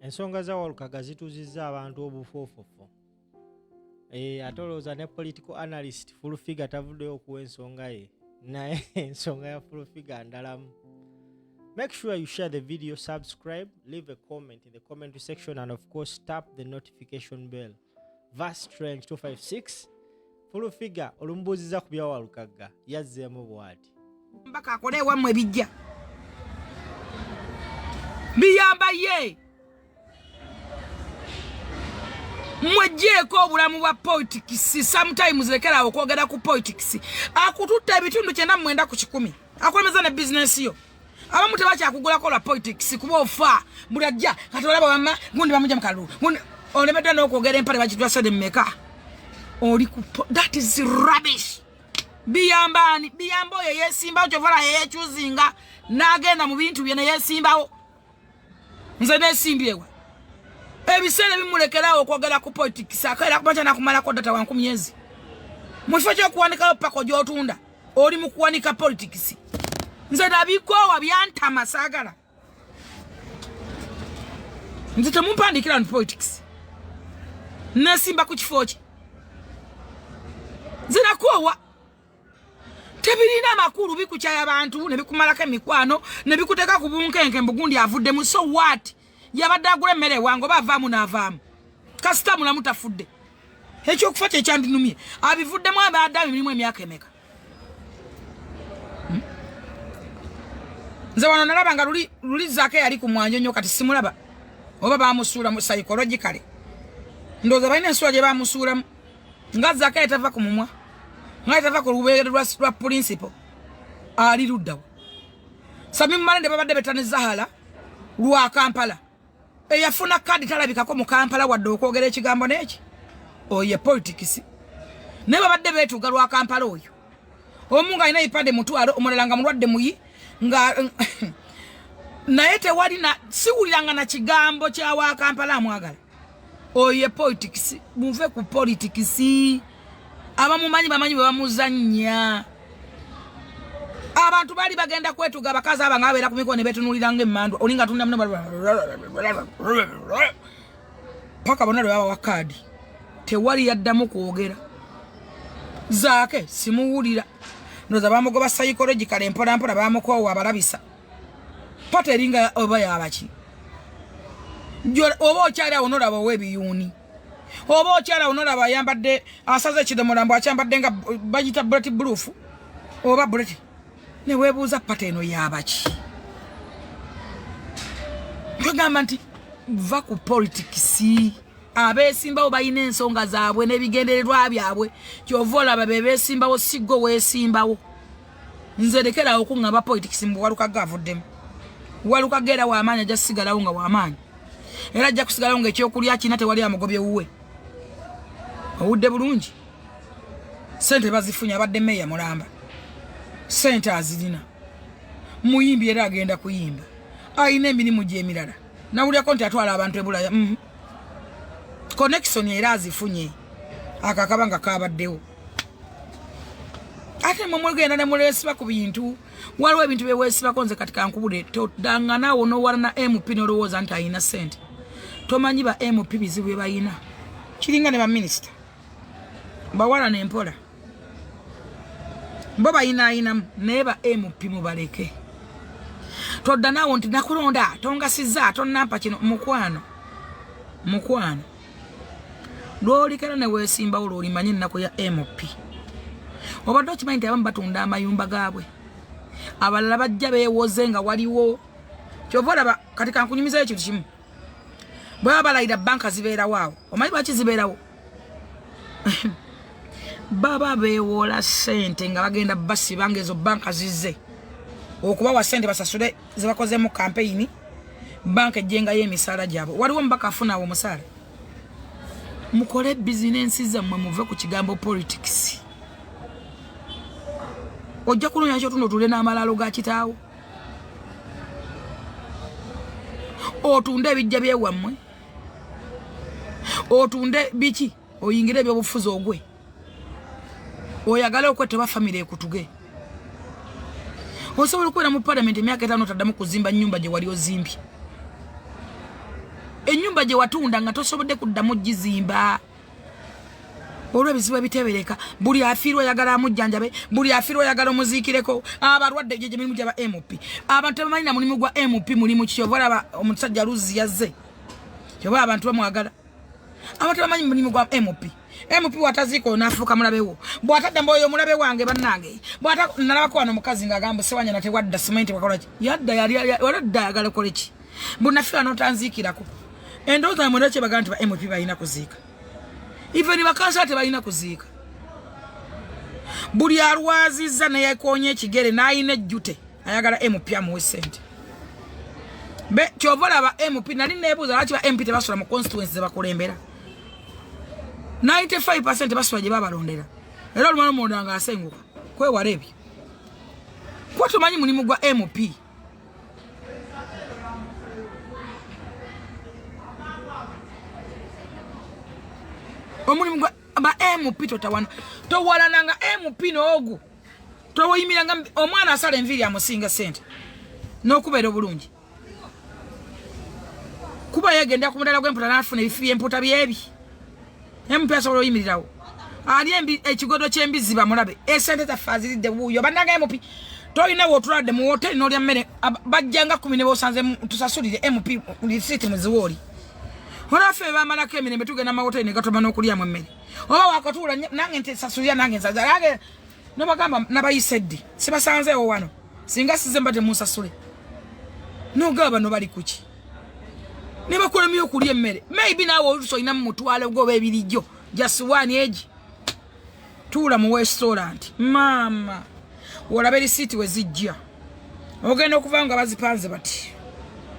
ensonga za Walukaga zituzizza abantu obufoofofo. Atolooza ne political analyst full figure tavuddeyo okuwa ensonga ye, naye ensonga ya full figure ndalamu. Make sure you share the video, subscribe, leave a comment in the comment section, and of course tap the notification bell. Vast Strange 256 full figure olumbuuziza ku bya Walukaga yazzeemu bw'ati. Mbaka akole wamwe bijja biyamba ye mwejjeeko obulamu bwa politics. Sometimes lekera okwogera ku politics akututta ebitundu 9 ku 10 akolemeza ne business yo. Abamu tebakyakugulako la politics kuba ofa mulajja katolaba wamma gundi bamujja mukalu gundi olemedde n'okwogera empale bakitwa sede mmeka oli ku that is rubbish. Biyambani biyambo ye yesimbawo kyovala yekyuzinga n'agenda mu bintu bye ne yesimbawo nze neesimbyewa ebiseera bimulekerawo okwogera ku politics akaera kubaca nakumalako data wa 10 myezi mu kifo ky'okuwanikayo pako gy'otunda oli mu kuwanika politics. Nze nabikoowa byantama saagala nze temumpandikira mu politics nesimba ku kifo kye nze nakoowa tebirina makulu bikukyaya abantu ne bikumalako emikwano ne bikuteeka ku bunkenke mbugundi avuddemu. So what? Yabadde agula emmere wange oba avaamu n'avaamu kasita mulamu tafudde ekyokufa kye kyandinumye abivuddemu abadde emirimu emyaka emeka. Nze wano nalaba nga luli zaake yali ku mwanjo nnyo kati simulaba oba baamusuula mu psychologically ndowooza balina ensuula gye baamusuulamu nga zaake yatava ku mumwa nga yatava ku lubeere lwa principal ali luddawo. Samimu Malende babadde betaniza hala lwa Kampala eyafuna kadi talabikako mu Kampala wadde okwogera ekigambo n'eki oye politics ne babadde beetuga lwa Kampala oyo omu nga alina ipande mutwalo omulala nga mulwadde muyi nga naye tewali na siwuliranga na kigambo kya wa Kampala amwagala oye politics. Muve ku politics abamumanyi bamanyi bamuzannya. Abantu bali bagenda kwetuga bakazi abanga abeera ku mikono betunuliranga emmandwa olinga tunda muno paka bona lwa wakadi tewali yaddamu kwogera zaake simuwulira ndoza bamugoba psychological empola mpola bamukoowa abalabisa pata eringa oba yabaki oba okyali awo nolaba ow'ebiyuuni oba okyali awo nolaba ayambadde asaze ekidomola mbu akyambadde nga bagita bullet proof oba bullet ne weebuuza pata eno yabaki. Tugamba nti va ku politics. Abeesimbawo balina ensonga zaabwe n'ebigendererwa byabwe kyova olaba beesimbawo siggo weesimbawo. Nze lekerawo okuŋŋamba politics mbu Walukaga avuddemu. Walukaga era w'amaanyi ajja kusigalawo nga w'amaanyi era ajja kusigalawo ng'ekyokulya kina tewali amugobye wuwe. Owudde bulungi sente bazifunye abadde meeya Mulamba sente azirina muyimbi era agenda kuyimba ayina emirimu gy'emirala nawulyako nti atwala abantu ebulaya connection era azifunye akakaba nga kabaddewo ate mumugenda ne mulesiba ku bintu waliwo ebintu byeweesibako nze kati kankubule todanganawo nowala na MP nolowooza nti ayina sente tomanyi ba MP bizibu bye bayina kiringa ne baminisita bawala n'empola bo bayinaayinamu naye ba MP mubaleke. Todda naawo nti nakulonda tongasiza tonnampa kino mukwano lwolikera ne weesimbawo lwolimanyi ennaku ya MP obadde okimanyi nti abamu batunda amayumba gaabwe abalala bajja beewoze nga waliwo kyova olaba kati kankunyumizayo ekintu kimu bwe baba balayira banka zibeerawo awo omanyi lwaki zibeerawo baba beewola sente nga bagenda basiba nga ezo banka zizze okubawa sente basasule zebakozemu kampeyini banka ejjengayo emisaala gyabwe. Waliwo mubaka afunaawo omusaala. Mukole bizinensi zammwe muve ku kigambo politics. Ojja kunonya kyo tuno tule n'amalalo ga kitaawo otunde ebijja byewammwe otunde biki oyingire ebyobufuzi ogwe oyagala okwetaba family ekutuge. Osobola okubeera mu parliament emyaka 5 otaddamu kuzimba nnyumba gye wali ozimbye. ennyumba gye watunda nga tosobodde kuddamu gizimba olw'ebizibu ebitebereka buli afiirwa oyagala amujjanjabe buli afiirwa oyagala omuziikireko abalwadde gye mirimu gyaba mp abantu tebamanyi na mulimu gwa mp mulimu kyova olaba omusajja luzi yazze kyova abantu bamwagala abantu tebamanyi mulimu gwa mp wataziiko naafuuka mulabewo bw'atadde mboyo omulabe wange bannange nalabako wano omukazi ng'agamba sewanyana tewadda simenti wakolaki waladda ayagala koleki bunafiira n'otanziikirako endowooza mwenda kye bagamba nti ba mp balina kuziika even bakansala tebalina kuziika buli alwazizza neyekonya ekigere n'ayina ejjute ayagala mp amuwe sente kyova olaba mp nali neebuuza lwaki ba mp tebasula mu constituency zebakulembera 95% basula gye babalondera era olumala omuwonda nga asenguka kwewala ebyo kuba tumanyi mulimu gwa mp omulimu gwa ba mp towalananga mp n'ogu toyimiranga omwana asala enviiri amusinga sente n'okubeera obulungi kuba yegenda ku mudala gw'emputa n'afuna ebifi by'emputa byebi mp asobola oyimirirawo ali ekigodo ky'embizi bamulabe esente zaffe aziridde wuuyo bannanga mp tolina wootulwadde mu woteri n'olya mmere bajjanga 10 ne boosanze tusasulire mp lisiti muziwooli olaffe bamalako emirembe tugenda amawoteri ne gatoma n'okulyamu emmere oba wakatuula nange nti sasulira nange nsaza nange nobagamba nabayise ddi sibasanzeewo wano singa size mba temunsasule nogaba bano bali kuki ne bakulemye okulya emmere maybe naawe oluusi olina mu mutwalo gwoba ebirijjo jasuwaani egi tuula mu restaurant maama olaba erisiiti we zijja ogenda okuva nga bazipanze bati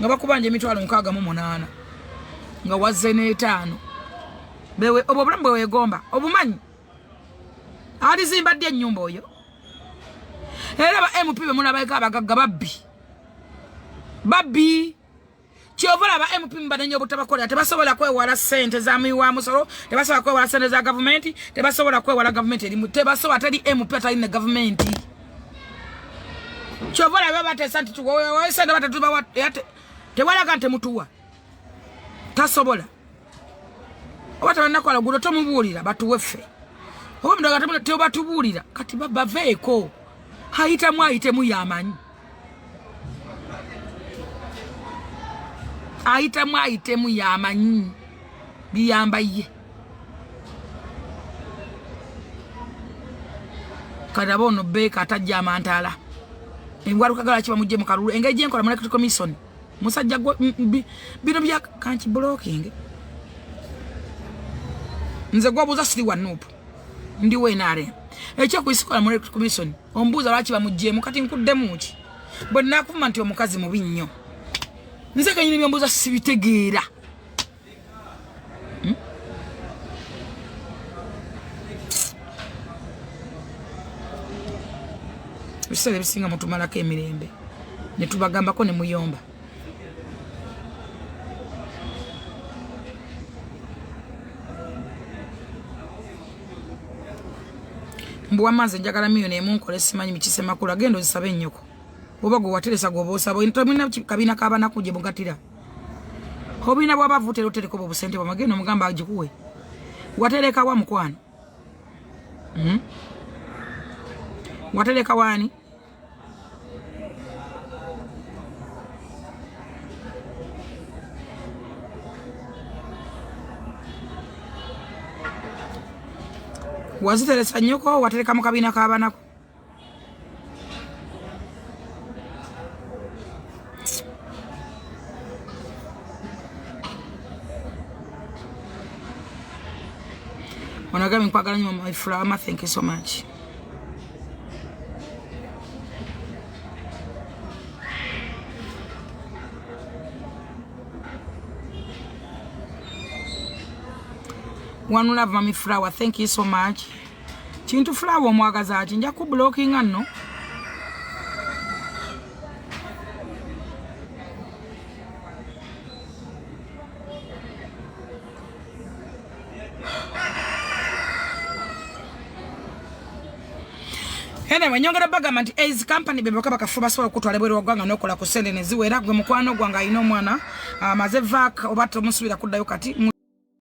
nga bakubanja emitwalo 68 nga wazze n'5 obwo obulamu bwe weegomba obumanyi alizimbadde ennyumba oyo era ba mp bemulabaiko abagagga babbi kyova olaba mp mbanenya obutabakolera tebasobola kwewala sente za muyiwa musolo tebasobola kwewala sente za gavumenti tebasobola kwewala gavumenti erimu tebasobola teri mp atali ne gavumenti kyova olaba bateesa nti sente batatuba tewalaga ntemutuwa tasobola oba tabanakola gulo tomubuulira batuweffe oba mudaga tebatubuulira kati baveeko ayitemu yamanyi ayitemu yamanyi biyamba ye kadaba ono beeka atajja amantaala engwalukagala kibamujje mu kalulu engeri gyenkola mu electoral commission musajja bino bya kanki blocking nze gwabuuza siri wa nuupu ndi weenaare ekyokuyisikola mu electoral commission ombuuza lwaki bamugjeemu kati nkuddemu ki bwe nakuvuma nti omukazi mubi nnyo nze kanyini byombuuza sibitegeera ebiseera ebisinga mutumalako emirembe ne tubagambako ne muyomba mbuwa manze njagala miliyoni emu nkole simanyi mikise makulu agenda ozisabe ennyoko oba gwe wateresa gwoba osaba tomulina kabina kabanaku gye bugatira obulina bwabavutera otereka obwo obusente bwamagenda omugamba agikuwe watereka wa mukwano watereka wani waziteresa nnyoko watereka mu kabina kabanaku onagami nkwagala nnyo my flower thank you so much one love mami flower thank you so much kintu flower omwagaza ati nja ku blocking anno Anyway, nyongera bagamba nti AIDS company beboka bakafuba sobola okutwala bwere wagwanga n'okola ku sente ne ziwera gwe mukwano gwange alina omwana amaze vaaka oba tomusubira kuddayo kati